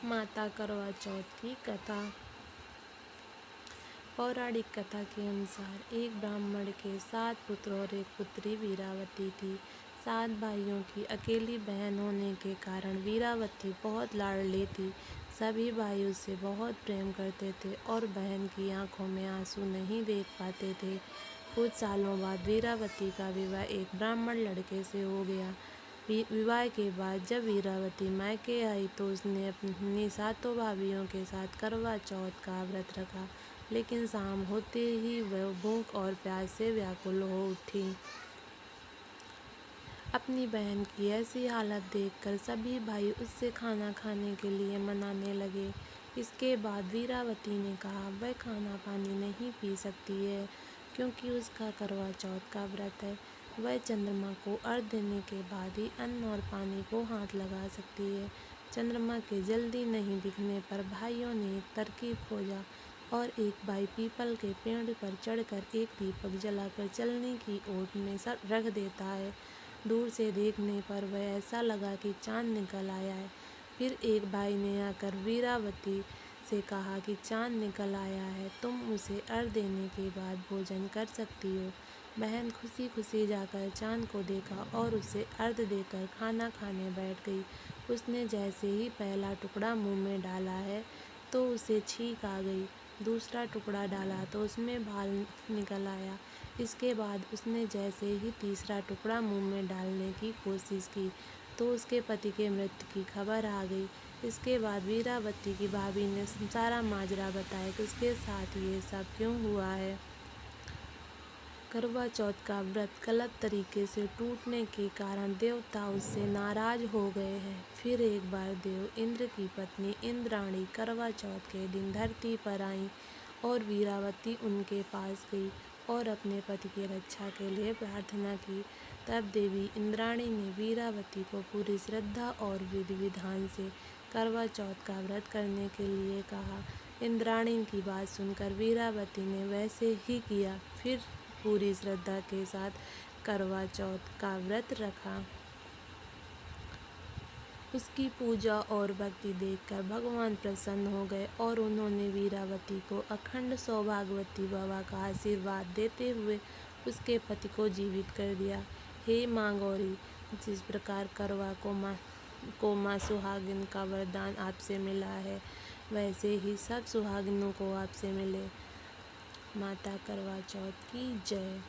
माता करवा चौथ की कथा। पौराणिक कथा के अनुसार एक ब्राह्मण के 7 पुत्र और एक पुत्री वीरावती थी। 7 भाइयों की अकेली बहन होने के कारण वीरावती बहुत लाडली थी। सभी भाई उससे बहुत प्रेम करते थे और बहन की आंखों में आंसू नहीं देख पाते थे। कुछ सालों बाद वीरावती का विवाह एक ब्राह्मण लड़के से हो गया। विवाह के बाद जब वीरावती मायके आई तो उसने अपनी 7 भाभियों के साथ करवा चौथ का व्रत रखा, लेकिन शाम होते ही वह भूख और प्यास से व्याकुल हो उठी। अपनी बहन की ऐसी हालत देखकर सभी भाई उससे खाना खाने के लिए मनाने लगे। इसके बाद वीरावती ने कहा वह खाना पानी नहीं पी सकती है, क्योंकि उसका करवा चौथ का व्रत है। वह चंद्रमा को अर्घ्य देने के बाद ही अन्न और पानी को हाथ लगा सकती है। चंद्रमा के जल्दी नहीं दिखने पर भाइयों ने एक तरकीब खोजा और एक भाई पीपल के पेड़ पर चढ़कर एक दीपक जलाकर चलनी की ओट में रख देता है। दूर से देखने पर वह ऐसा लगा कि चांद निकल आया है। फिर एक भाई ने आकर वीरावती से कहा कि चांद निकल आया है, तुम उसे अर्घ्य देने के बाद भोजन कर सकती हो। बहन खुशी खुशी जाकर चांद को देखा और उसे अर्घ्य देकर खाना खाने बैठ गई। उसने जैसे ही पहला टुकड़ा मुंह में डाला है तो उसे छींक आ गई। दूसरा टुकड़ा डाला तो उसमें बाल निकल आया। इसके बाद उसने जैसे ही तीसरा टुकड़ा मुंह में डालने की कोशिश की तो उसके पति के मृत्यु की खबर आ गई। इसके बाद वीरावती की भाभी ने सारा माजरा बताया कि उसके साथ ये सब क्यों हुआ है। करवा चौथ का व्रत गलत तरीके से टूटने के कारण देवता उससे नाराज हो गए हैं। फिर एक बार देव इंद्र की पत्नी इंद्राणी करवा चौथ के दिन धरती पर आई और वीरावती उनके पास गई और अपने पति की रक्षा के लिए प्रार्थना की। तब देवी इंद्राणी ने वीरावती को पूरी श्रद्धा और विधि विधान से करवा चौथ का व्रत करने के लिए कहा। इंद्राणी की बात सुनकर वीरावती ने वैसे ही किया, फिर पूरी श्रद्धा के साथ करवा चौथ का व्रत रखा। उसकी पूजा और भक्ति देखकर भगवान प्रसन्न हो गए और उन्होंने वीरावती को अखंड सौभाग्यवती भवा का आशीर्वाद देते हुए उसके पति को जीवित कर दिया। हे माँ गौरी, जिस प्रकार करवा को माँ सुहागिन का वरदान आपसे मिला है, वैसे ही सब सुहागिनों को आपसे मिले। माता करवा चौथ की जय।